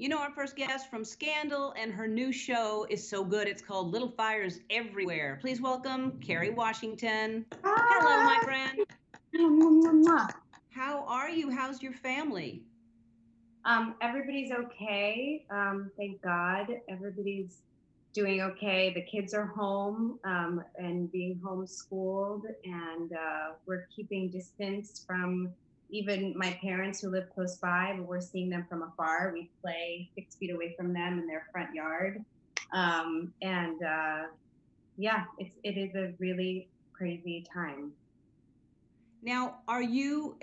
You know, our first guest from Scandal, and her new show is so good. It's called Little Fires Everywhere. Please welcome Kerry Washington. Hello, my Ah, friend. mwah, mwah, mwah. How are you? How's your family? Everybody's okay. Thank God. Everybody's doing okay. The kids are home and being homeschooled, and we're keeping distance from even my parents who live close by, but we're seeing them from afar. We play 6 feet away from them in their front yard. And Yeah, it is a really crazy time. Now, are you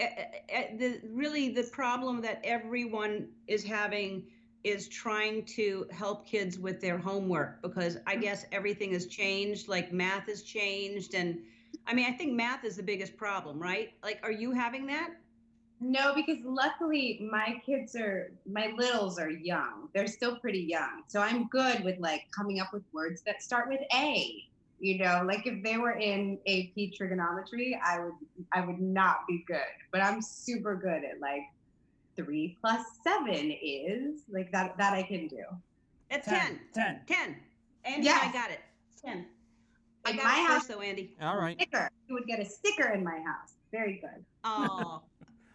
really the problem that everyone is having is trying to help kids with their homework because I guess everything has changed, like math has changed. And I mean, I think math is the biggest problem, right? Like, are you having that? No, because luckily my littles are young. They're still pretty young. So I'm good with like coming up with words that start with A. Like if they were in AP trigonometry, I would not be good. But I'm super good at like 3 plus 7 is like that I can do. At 10, 10. 10. 10. Andy and I Yes. got it. 10. I In got my it house, first, though, Andy. All right. sticker. You would get a sticker in my house. Very good. Oh,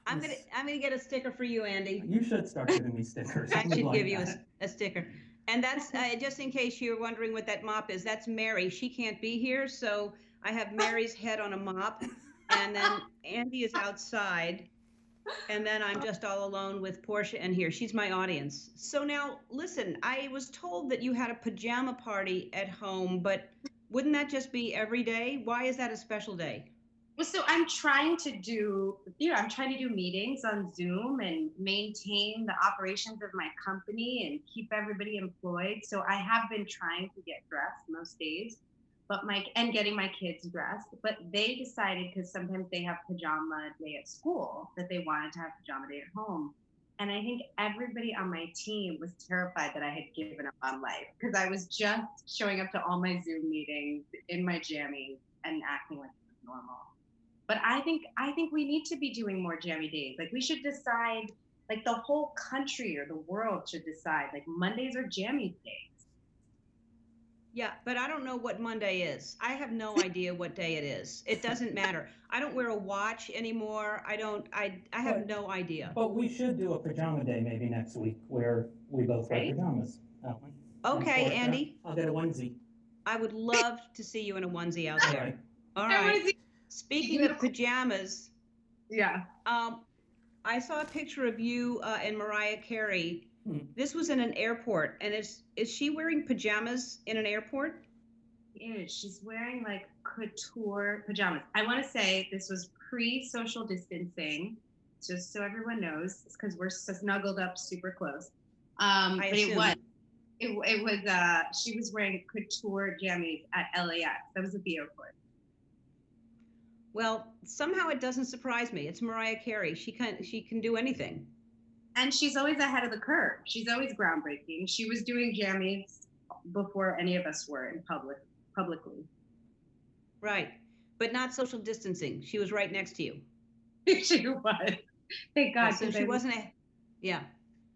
I'm gonna Yes. I'm gonna get a sticker for you, Andy. You should start giving me stickers. I I would should give like you that. a sticker. And that's just in case you're wondering what that mop is. That's Mary. She can't be here, so I have Mary's head on a mop, and then Andy is outside, and then I'm just all alone with Portia and here. She's my audience. So now, listen, I was told that you had a pajama party at home, but wouldn't that just be every day? Why is that a special day? Well, so I'm trying to do meetings on Zoom and maintain the operations of my company and keep everybody employed. So I have been trying to get dressed most days, and getting my kids dressed. But they decided because sometimes they have pajama day at school that they wanted to have pajama day at home. And I think everybody on my team was terrified that I had given up on life because I was just showing up to all my Zoom meetings in my jammies and acting like it was normal. But I think we need to be doing more jammy days. Like we should decide, like the whole country or the world should decide, like Mondays are jammy days. Yeah, but I don't know what Monday is. I have no idea what day it is. It doesn't matter. I don't wear a watch anymore. I have But no idea. but we should do a pajama day maybe next week where we both wear Right? pajamas. Ellen and Okay, Portia. Andy, I'll get a onesie. I would love to see you in a onesie out All there. right. All I right. want to see Speaking of unicorn. pajamas, Yeah. um, I saw a picture of you and Mariah Carey. Hmm. This was in an airport, and is she wearing pajamas in an airport? Is she's wearing like couture pajamas. I want to say this was pre-social distancing, just so everyone knows, because we're snuggled up super close. I But assume. it was she was wearing couture jammies at LAX. That was at the airport. Well, somehow it doesn't surprise me. It's Mariah Carey. She can do anything. And she's always ahead of the curve. She's always groundbreaking. She was doing jammies before any of us were in publicly. Right. But not social distancing. She was right next to you. She was. Thank God. So 'Cause she wasn't yeah.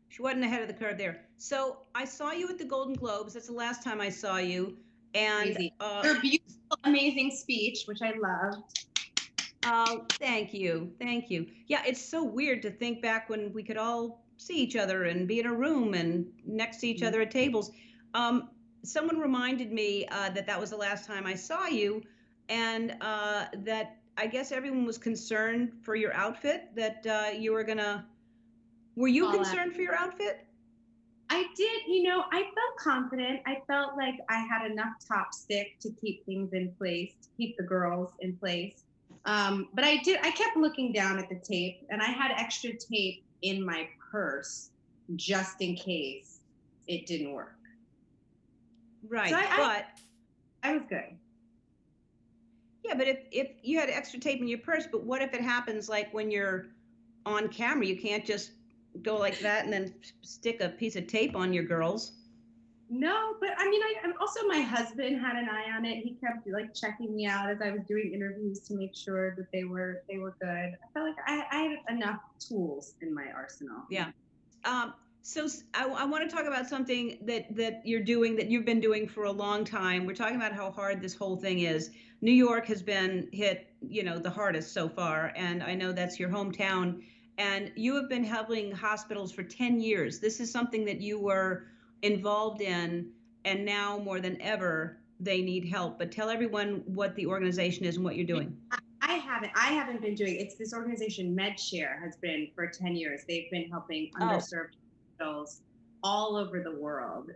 She wasn't ahead of the curve there. So I saw you at the Golden Globes. That's the last time I saw you. And crazy. Your beautiful, amazing speech, which I loved. oh, thank you. Thank you. Yeah, it's so weird to think back when we could all see each other and be in a room and next to each other at tables. Um, Someone reminded me that that was the last time I saw you, and that I guess everyone was concerned for your outfit, that you were gonna. Were you All out. concerned for your outfit? I did, I felt confident. I felt like I had enough top stick to keep things in place, to keep the girls in place. But I kept looking down at the tape and I had extra tape in my purse just in case it didn't work. So Right, I, but I, I was good. yeah, but if you had extra tape in your purse, but what if it happens like when you're on camera? You can't just go like that and then stick a piece of tape on your girls. No, but I mean, and also my husband had an eye on it. He kept like checking me out as I was doing interviews to make sure that they were good. I felt like I had enough tools in my arsenal. Yeah. Um, So I want to talk about something that you're doing, that you've been doing for a long time. We're talking about how hard this whole thing is. New York has been hit, the hardest so far, and I know that's your hometown. And you have been helping hospitals for 10 years. This is something that you were involved in, and now more than ever, they need help. But tell everyone what the organization is and what you're doing. I haven't been doing it's this organization MedShare has been for 10 years. They've been helping Oh, underserved hospitals all over the world.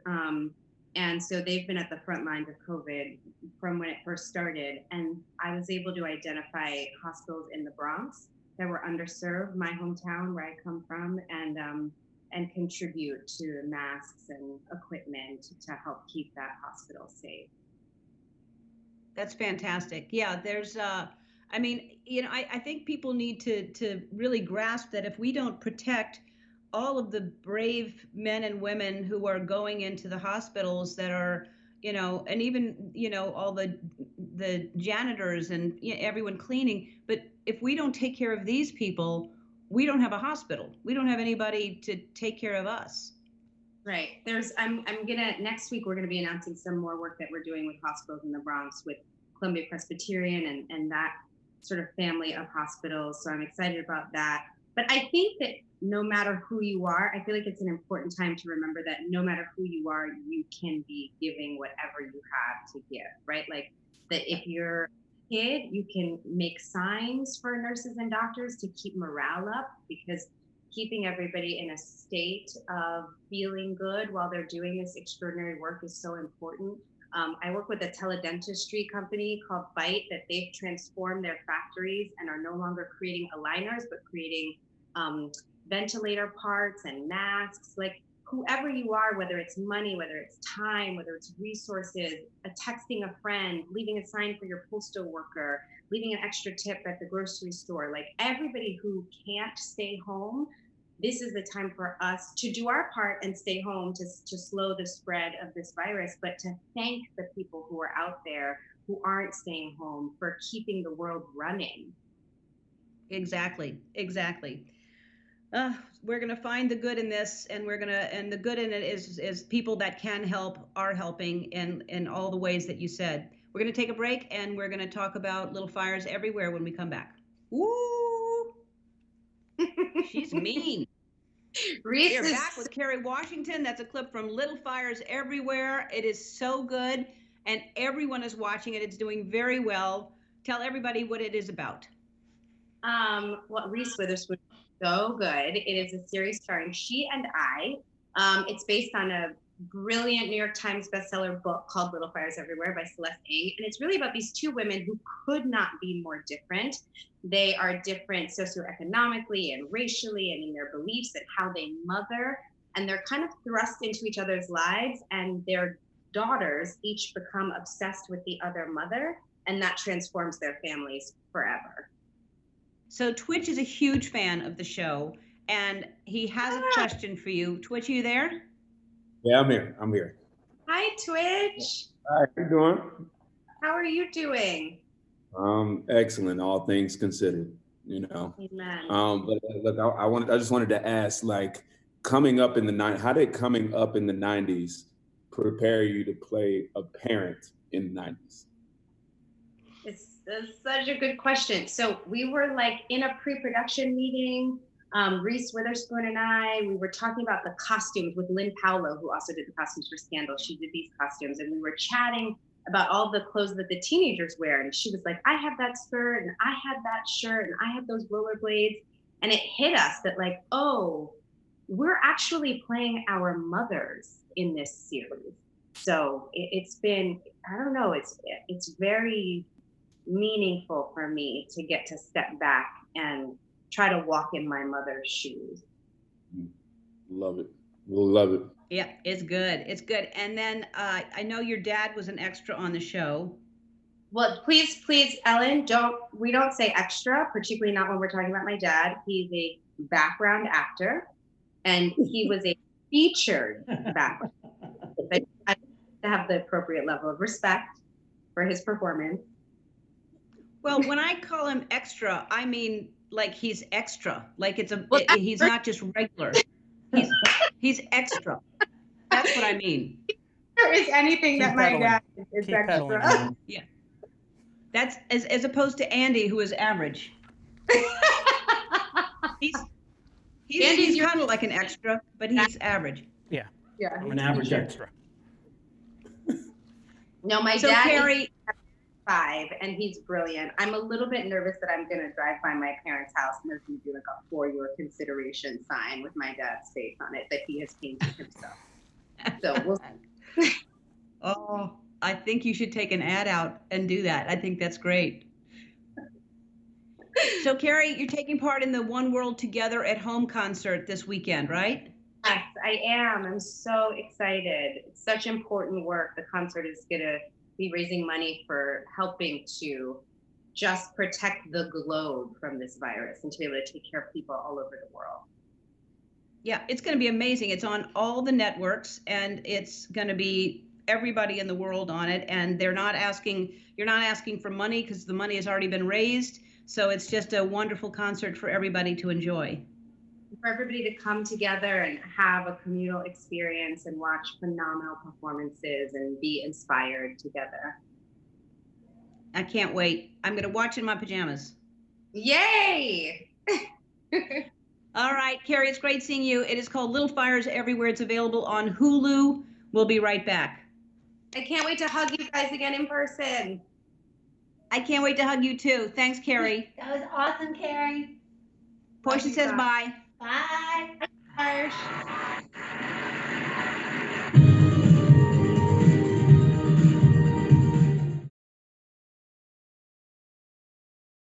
And so they've been at the front lines of COVID from when it first started. And I was able to identify hospitals in the Bronx that were underserved, my hometown where I come from, and contribute to masks and equipment to help keep that hospital safe. that's fantastic. Yeah, there's I mean, I think people need to really grasp that if we don't protect all of the brave men and women who are going into the hospitals that are, and even, all the janitors and everyone cleaning, but if we don't take care of these people, we don't have a hospital. We don't have anybody to take care of us. Right. I'm gonna next week we're gonna be announcing some more work that we're doing with hospitals in the Bronx with Columbia Presbyterian and that sort of family of hospitals. So I'm excited about that. But I think that no matter who you are, I feel like it's an important time to remember that no matter who you are, you can be giving whatever you have to give, right? Like that if you're a kid, you can make signs for nurses and doctors to keep morale up, because keeping everybody in a state of feeling good while they're doing this extraordinary work is so important. I work with a teledentistry company called Bite that they've transformed their factories and are no longer creating aligners, but creating ventilator parts and masks. Like whoever you are, whether it's money, whether it's time, whether it's resources, texting a friend, leaving a sign for your postal worker, leaving an extra tip at the grocery store, like everybody who can't stay home, this is the time for us to do our part and stay home to slow the spread of this virus, but to thank the people who are out there who aren't staying home for keeping the world running. Exactly, exactly. We're going to find the good in this, and and the good in it is people that can help are helping in all the ways that you said. We're going to take a break, and we're going to talk about Little Fires Everywhere when we come back. Woo! She's mean. Reese We're is back with Kerry Washington. That's a clip from Little Fires Everywhere. It is so good, and everyone is watching it. It's doing very well. Tell everybody what it is about. Well, Reese Witherspoon is so good. It is a series starring she and I. It's based on a brilliant New York Times bestseller book called Little Fires Everywhere by Celeste Ng. And it's really about these two women who could not be more different. They are different socioeconomically and racially and in their beliefs and how they mother. And they're kind of thrust into each other's lives, and their daughters each become obsessed with the other mother, and that transforms their families forever. So Twitch is a huge fan of the show, and he has a question for you. Twitch, are you there? Yeah, I'm here. I'm here. Hi, Twitch. Hi, how you doing? How are you doing? Excellent, all things considered, you know. Amen. But look, I just wanted to ask, like, how did coming up in the 90s prepare you to play a parent in the 90s? It's such a good question. So we were like in a pre-production meeting, Reese Witherspoon and I, we were talking about the costumes with Lynn Paolo, who also did the costumes for Scandal. She did these costumes, and we were chatting about all the clothes that the teenagers wear. And she was like, I have that skirt, and I had that shirt, and I have those rollerblades. And it hit us that like, oh, we're actually playing our mothers in this series. So it's been, I don't know, it's very meaningful for me to get to step back and try to walk in my mother's shoes. Love it. We'll love it. Yeah, it's good. It's good. And then I know your dad was an extra on the show. Well, please, Ellen, we don't say extra, particularly not when we're talking about my dad. He's a background actor, and he was a featured background. But I have the appropriate level of respect for his performance. Well, when I call him extra, I mean like he's extra. Like he's not just regular. He's extra. That's what I mean. There is anything Keep that my pedaling. dad is Keep pedaling, extra. Ellen. That's as opposed to Andy, who is average. He's Andy's your- kind of like an extra, but he's average. Yeah, Yeah. I'm an average extra. No, my So dad Kerry, is 5 and he's brilliant. I'm a little bit nervous that I'm gonna drive by my parents' house and there's gonna be like a for your consideration sign with my dad's face on it that he has painted himself. So we'll see. oh, I think you should take an ad out and do that. I think that's great. So Kerry, you're taking part in the One World Together at Home concert this weekend, right? Yes, I am. I'm so excited. It's such important work. The concert is gonna be raising money for helping to just protect the globe from this virus and to be able to take care of people all over the world. Yeah, it's going to be amazing. It's on all the networks, and it's going to be everybody in the world on it. And you're not asking for money because the money has already been raised. So it's just a wonderful concert for everybody to enjoy. For everybody to come together and have a communal experience and watch phenomenal performances and be inspired together. I can't wait. I'm going to watch in my pajamas. Yay! All right, Kerry, it's great seeing you. It is called Little Fires Everywhere. It's available on Hulu. We'll be right back. I can't wait to hug you guys again in person. I can't wait to hug you too. Thanks, Kerry. That was awesome, Kerry. Portia you, says bye. bye. Bye. Bye.